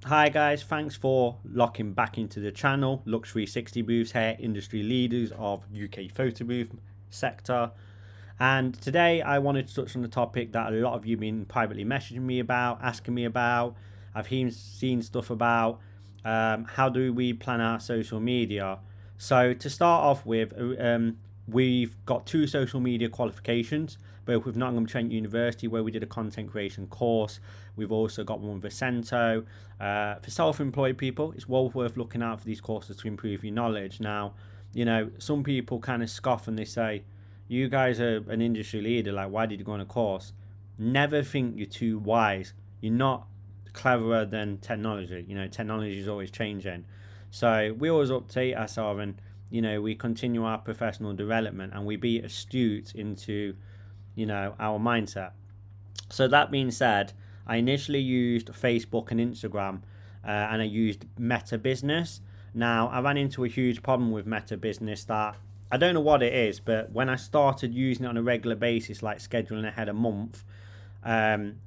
Hi guys, thanks for locking back into the channel. Luxe 360 booths here, industry leaders of UK photo booth sector. And today I wanted to touch on the topic that a lot of you have been privately messaging me about, asking me about. I've even seen stuff about how do we plan our social media. So to start off with, we've got two social media qualifications, both with Nottingham Trent University, where we did a content creation course. We've also got one with Vicento. For self-employed people, it's well worth looking out for these courses to improve your knowledge. Now, some people kind of scoff and they say, you guys are an industry leader, like why did you go on a course? Never think you're too wise. You're not cleverer than technology. Technology is always changing. So we always update ourselves, and we continue our professional development, and we be astute into our mindset. So that being said, I initially used Facebook and Instagram, and I used Meta Business. Now I ran into a huge problem with Meta Business that I don't know what it is, but when I started using it on a regular basis, like scheduling ahead a month,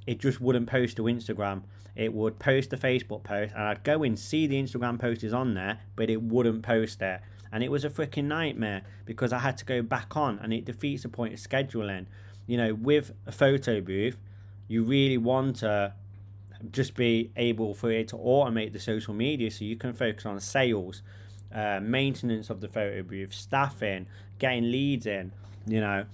it just wouldn't post to Instagram. It would post a Facebook post, and I'd go and see the Instagram post is on there, but it wouldn't post it. And it was a freaking nightmare because I had to go back on, and it defeats the point of scheduling. With a photo booth, you really want to just be able for it to automate the social media so you can focus on sales, maintenance of the photo booth, staffing, getting leads in, you know.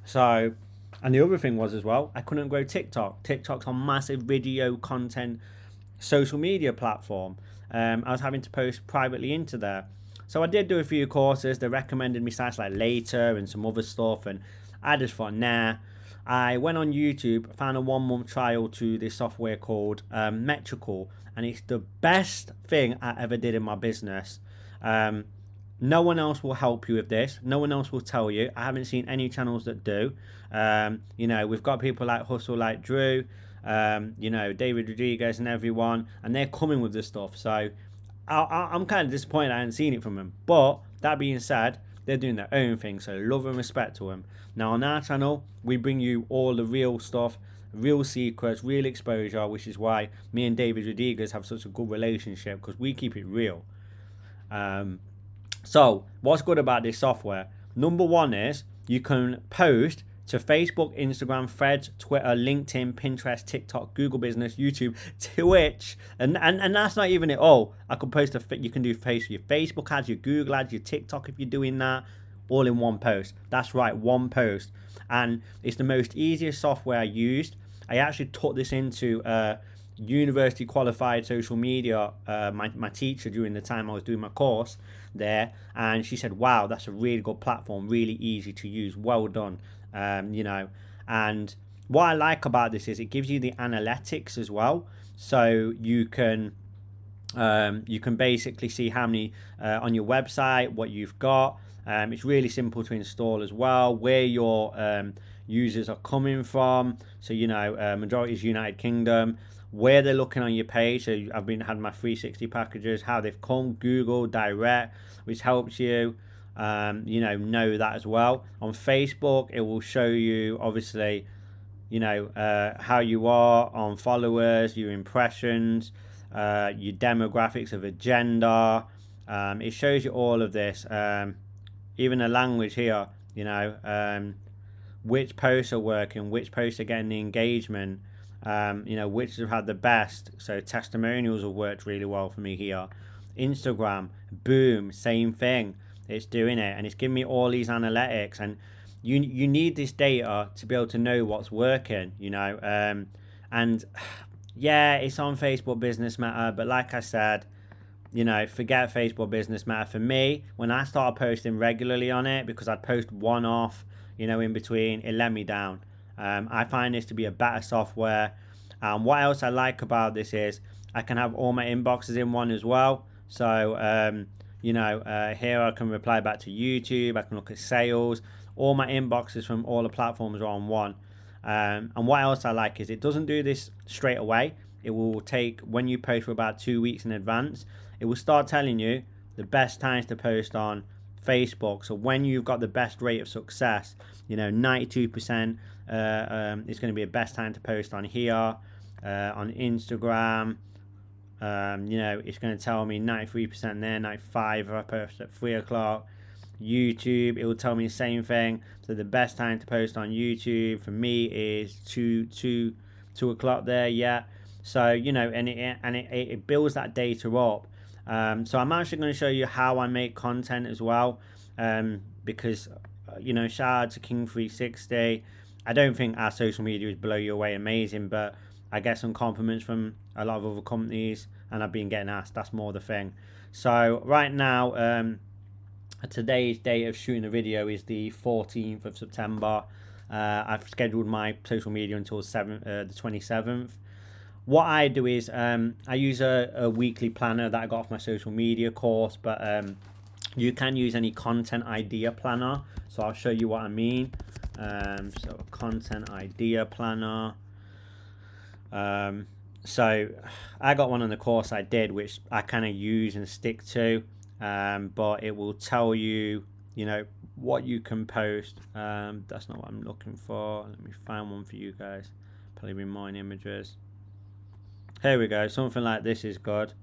So, and the other thing was as well, I couldn't grow TikTok. TikTok's a massive video content social media platform. I was having to post privately into there. So I did do a few courses. They recommended me sites like Later and some other stuff, and I just thought, nah. I went on YouTube, found a 1 month trial to this software called Metricool, and it's the best thing I ever did in my business. Um, no one else will help you with this. No one else will tell you. I haven't seen any channels that do. We've got people like Hustle, like Drew, David Rodriguez, and everyone, and they're coming with this stuff. So I'm kind of disappointed I haven't seen it from them. But that being said, they're doing their own thing, so love and respect to them. Now on our channel, we bring you all the real stuff, real secrets, real exposure, which is why me and David Rodriguez have such a good relationship because we keep it real. Um, so, what's good about this software? Number one is you can post to Facebook, Instagram, Threads, Twitter, LinkedIn, Pinterest, TikTok, Google Business, YouTube, Twitch, and that's not even it all. I could post you can do your Facebook ads, your Google ads, your TikTok if you're doing that, all in one post. That's right, one post, and it's the most easiest software I used. I actually took this into university qualified social media, my teacher during the time I was doing my course there, and she said, wow, that's a really good platform, really easy to use, well done. And what I like about this is it gives you the analytics as well, so you can basically see how many on your website, what you've got. It's really simple to install as well, where your users are coming from. So majority is United Kingdom, where they're looking on your page. So I've been had my 360 packages, how they've come, Google direct, which helps you know that as well. On Facebook, it will show you obviously how you are on followers, your impressions, your demographics of agenda. It shows you all of this, even the language here, which posts are working, which posts are getting the engagement, which have had the best. So testimonials have worked really well for me here. Instagram, boom, same thing. It's doing it, and it's giving me all these analytics, and you need this data to be able to know what's working, and yeah, it's on Facebook Business Meta, but like I said, forget Facebook Business Meta. For me, when I started posting regularly on it, because I'd post one off, in between, it let me down. I find this to be a better software. What else I like about this is I can have all my inboxes in one as well. So, here I can reply back to YouTube, I can look at sales, all my inboxes from all the platforms are on one. And what else I like is it doesn't do this straight away. It will take, when you post for about 2 weeks in advance, it will start telling you the best times to post on Facebook. So when you've got the best rate of success, 92% it's going to be a best time to post on here, on Instagram, You know, it's going to tell me 93% there, 95 if I post at 3 o'clock. YouTube, it will tell me the same thing. So the best time to post on YouTube for me is 2 o'clock there. Yeah. So you know, and it builds that data up. So I'm actually going to show you how I make content as well, because you know, shout out to King 360. I don't think our social media is blow you away amazing, but I get some compliments from a lot of other companies, and I've been getting asked. That's more the thing. So right now, today's date of shooting the video is the 14th of September. I've scheduled my social media until the 27th. What I do is I use a weekly planner that I got off my social media course, but you can use any content idea planner. So I'll show you what I mean. So a content idea planner. So I got one on the course I did, which I kind of use and stick to. But it will tell you, you know, what you can post. That's not what I'm looking for. Let me find one for you guys. Probably be mine images. Here we go. Something like this is good.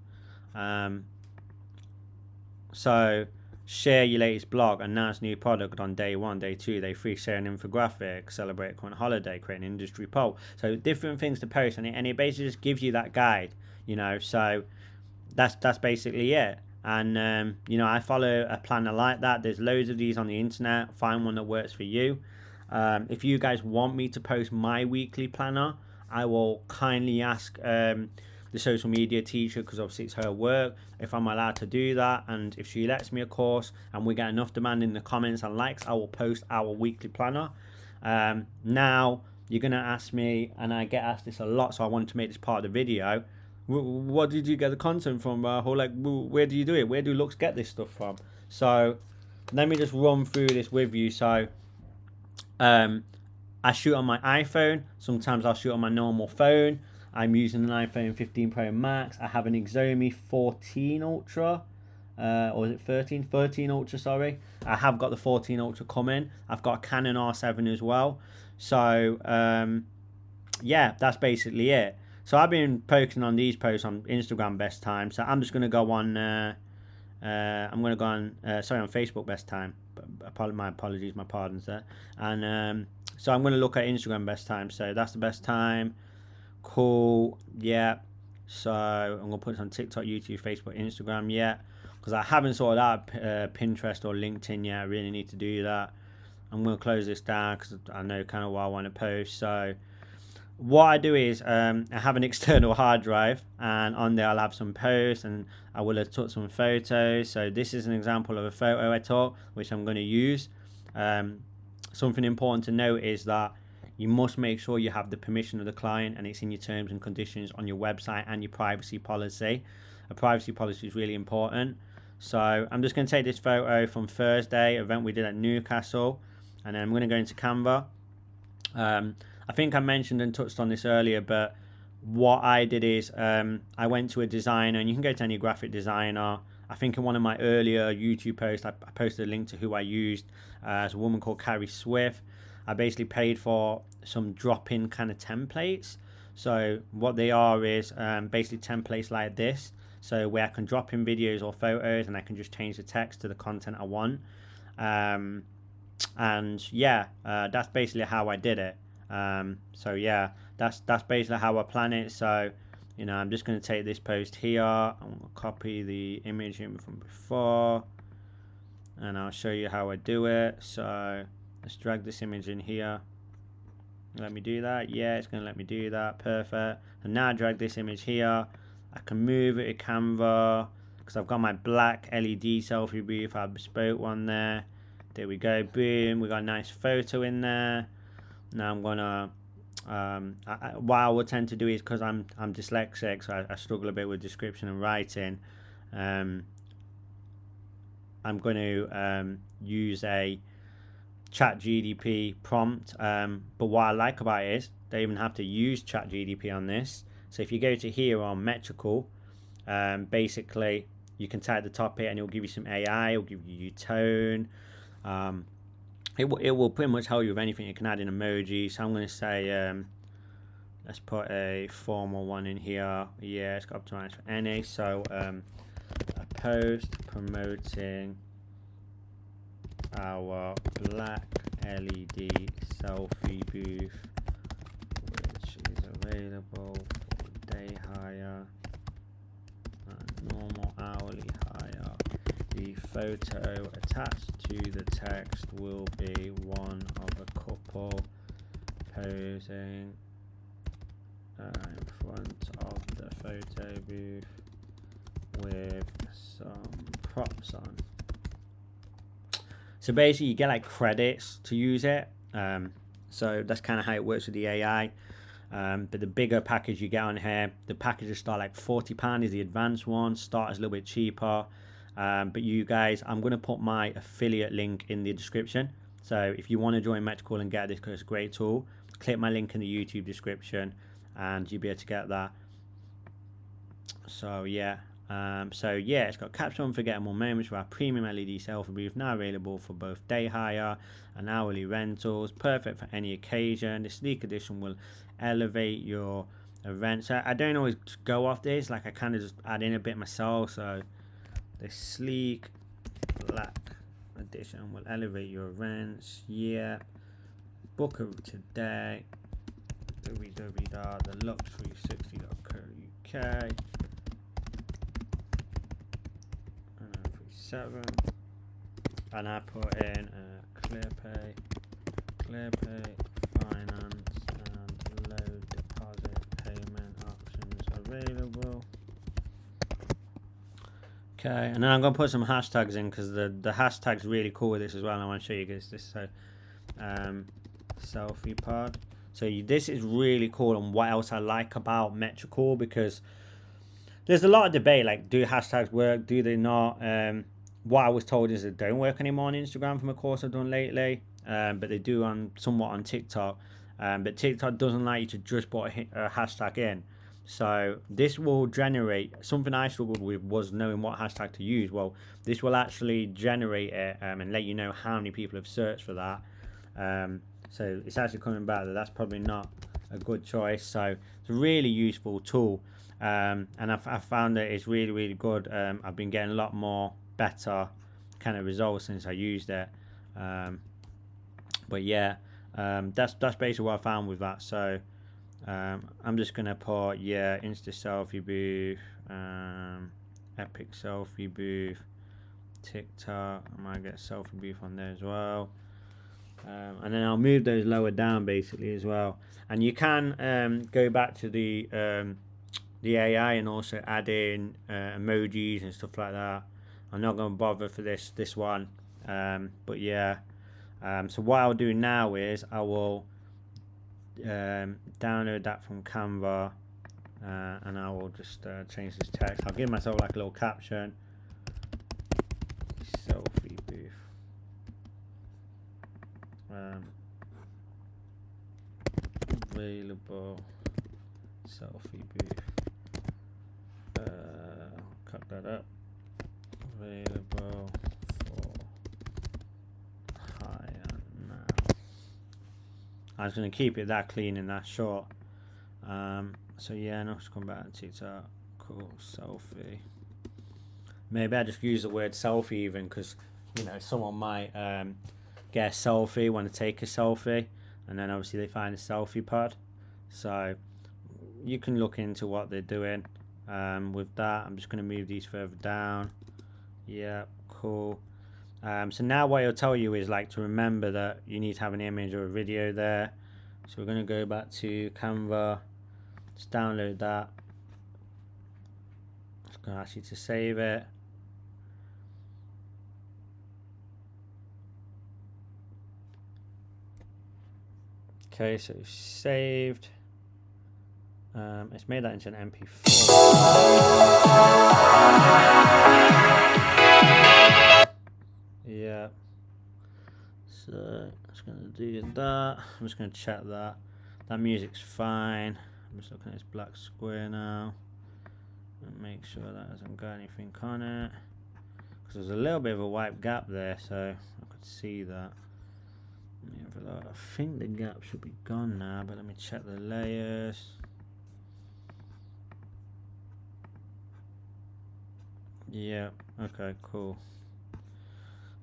So share your latest blog, announce new product on day 1, day 2, day 3, share an infographic, celebrate a current holiday, create an industry poll. So different things to post, and it basically just gives you that guide, you know. So that's basically it. And you know, I follow a planner like that. There's loads of these on the internet. Find one that works for you. If you guys want me to post my weekly planner, I will kindly ask the social media teacher, because obviously it's her work, if I'm allowed to do that. And if she lets me, of course, and we get enough demand in the comments and likes, I will post our weekly planner. Now you're gonna ask me, and I get asked this a lot, so I wanted to make this part of the video. What did you get the content from, Rahul? Like, where do you do it? Where do Luxe get this stuff from? So let me just run through this with you. So I shoot on my iPhone. Sometimes I'll shoot on my normal phone. I'm using an iPhone 15 Pro Max. I have an Xiaomi 14 Ultra. Or is it 13? 13 Ultra, sorry. I have got the 14 Ultra coming. I've got a Canon R7 as well. So yeah, that's basically it. So I've been posting on these posts on Instagram best time. So I'm just going to go on, on Facebook best time. My apologies, my pardons there. And so I'm going to look at Instagram best time. So that's the best time. Cool. Yeah. So I'm going to put this on TikTok, YouTube, Facebook, Instagram. Yeah. Because I haven't sorted out Pinterest or LinkedIn yet. I really need to do that. I'm going to close this down because I know kind of what I want to post. So what I do is I have an external hard drive, and on there I'll have some posts, and I will have took some photos. So this is an example of a photo I took, which I'm going to use. Something important to note is that you must make sure you have the permission of the client, and it's in your terms and conditions on your website and your privacy policy. A privacy policy is really important. So I'm just going to take this photo from Thursday event we did at Newcastle, and then I'm going to go into Canva. I think I mentioned and touched on this earlier, but what I did is I went to a designer, and you can go to any graphic designer. I think in one of my earlier YouTube posts, I posted a link to who I used. It's a woman called Carrie Swift. I basically paid for some drop-in kind of templates. So what they are is basically templates like this. So where I can drop in videos or photos, and I can just change the text to the content I want. And yeah, that's basically how I did it. So yeah, that's basically how I plan it. So you know, I'm just going to take this post here. I'm going to copy the image in from before, and I'll show you how I do it. So let's drag this image in here. Let me do that. Yeah, it's going to let me do that. Perfect. And now I drag this image here. I can move it to Canva because I've got my black LED selfie booth. I bespoke one there. There we go. Boom. We got a nice photo in there. Now I'm gonna what I would tend to do is, because I'm dyslexic, so I struggle a bit with description and writing. I'm going to use a ChatGPT prompt. But what I like about it is they even have to use ChatGPT on this. So if you go to here on Metricool, basically you can type the topic and it'll give you some AI. It'll give you tone. It will pretty much help you with anything. You can add in emojis. So I'm going to say let's put a formal one in here. Yeah, it's got optimized for any. So a post promoting our black LED selfie booth, which is available for day hire and normal hourly hire. The photo attached to the text will be one of a couple posing in front of the photo booth with some props on. So basically you get like credits to use it, so that's kind of how it works with the AI. But the bigger package you get on here, the packages start like £40 is the advanced one, start is a little bit cheaper. But you guys, I'm going to put my affiliate link in the description, so if you want to join Metricool and get this, because it's a great tool, click my link in the YouTube description and you'll be able to get that. So yeah, it's got capture unforgettable moments for our premium LED selfie booth, now available for both day hire and hourly rentals, perfect for any occasion. The sleek edition will elevate your event. So I don't always go off this, like I kind of just add in a bit myself. So the sleek black edition will elevate your events. Yeah, book it today. www.theluxe360.co.uk. 7, and I put in ClearPay finance and low deposit payment options available. Okay, and then I'm gonna put some hashtags in, because the hashtag's really cool with this as well, and I want to show you guys this. So selfie pod. So this is really cool, and what else I like about Metricool, because there's a lot of debate, like, do hashtags work, do they not? What I was told is they don't work anymore on Instagram from a course I've done lately, but they do somewhat on TikTok. But TikTok doesn't like you to just put a hashtag in. So this will generate, something I struggled with was knowing what hashtag to use. Well, this will actually generate it and let you know how many people have searched for that. So it's actually coming back that that's probably not a good choice. So it's a really useful tool. And I've found that it's really, really good. I've been getting a lot more better kind of results since I used it. But yeah, that's basically what I found with that. So I'm just gonna put, yeah, Insta selfie booth, epic selfie booth, TikTok. I might get selfie booth on there as well. And then I'll move those lower down basically as well. And you can go back to the AI and also add in emojis and stuff like that. I'm not going to bother for this one, but yeah. So what I'll do now is I will download that from Canva, and I will just change this text. I'll give myself like a little caption. Selfie booth. Available selfie booth. Cut that up. Available for hire now. I was going to keep it that clean and that short. So yeah, no, just come back to TikTok. Cool, selfie. Maybe I just use the word selfie even, because you know someone might get a selfie, want to take a selfie, and then obviously they find a selfie pod. So you can look into what they're doing with that. I'm just going to move these further down. Yeah, cool. So now what it'll tell you is like to remember that you need to have an image or a video there. So we're going to go back to Canva, just download that. It's going to ask you to save it. Okay, so it's saved. It's made that into an MP4. Yeah. So I'm just gonna do that. I'm just gonna check that. That music's fine. I'm just looking at this black square now and make sure that hasn't got anything on it. Because there's a little bit of a white gap there, so I could see that. Let me have a look. I think the gap should be gone now, but let me check the layers. Yeah. Okay. Cool.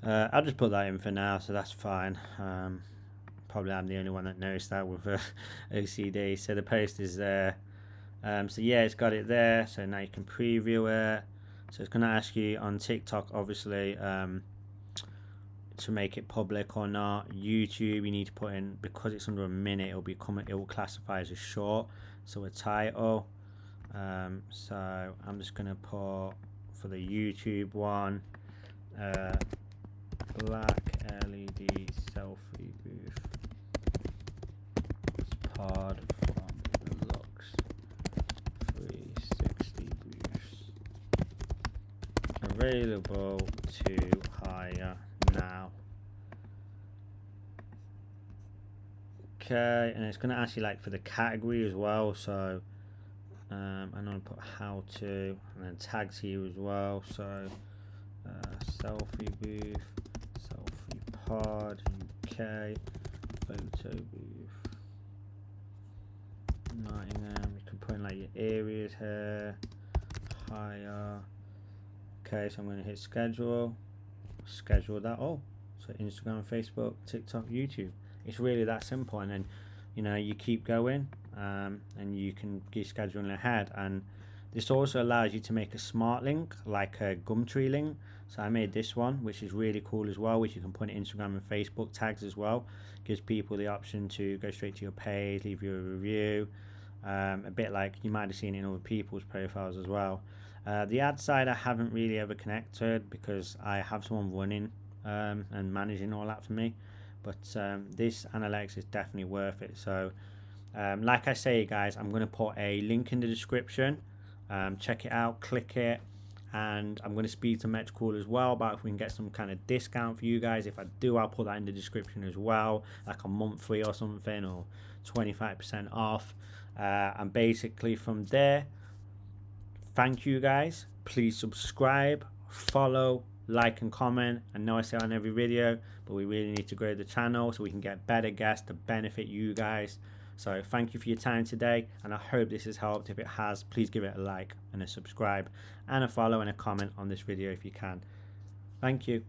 I'll just put that in for now, so that's fine. Probably I'm the only one that noticed that with OCD. So the post is there. So yeah, it's got it there. So now you can preview it. So it's going to ask you on TikTok, obviously, to make it public or not. YouTube, you need to put in, because it's under a minute, it will classify as a short. So a title. So I'm just going to put for the YouTube one, black LED selfie booth pod from the Luxe 360 booths available to hire now. Okay, and it's going to ask you like for the category as well. So I'm going to put how to, and then tags here as well. So selfie booth, selfie pod, UK, photo booth, Nottingham. You can put in like your areas here, hire. Okay, so I'm going to hit schedule that. Oh, so Instagram, Facebook, TikTok, YouTube. It's really that simple, and then you keep going, and you can keep scheduling ahead. And this also allows you to make a smart link, like a Gumtree link. So I made this one, which is really cool as well, which you can put in Instagram and Facebook tags as well. Gives people the option to go straight to your page, leave you a review, a bit like you might have seen in other people's profiles as well. The ad side I haven't really ever connected because I have someone running and managing all that for me. But this analytics is definitely worth it. So like I say, guys, I'm going to put a link in the description. Check it out, click it, and I'm going to speak to Metricool as well about if we can get some kind of discount for you guys. If I do, I'll put that in the description as well, like a month free or something, or 25% off. And basically from there, thank you guys. Please subscribe, follow, like and comment. I know I say on every video, but we really need to grow the channel so we can get better guests to benefit you guys. So thank you for your time today, and I hope this has helped. If it has, please give it a like and a subscribe and a follow and a comment on this video if you can. Thank you.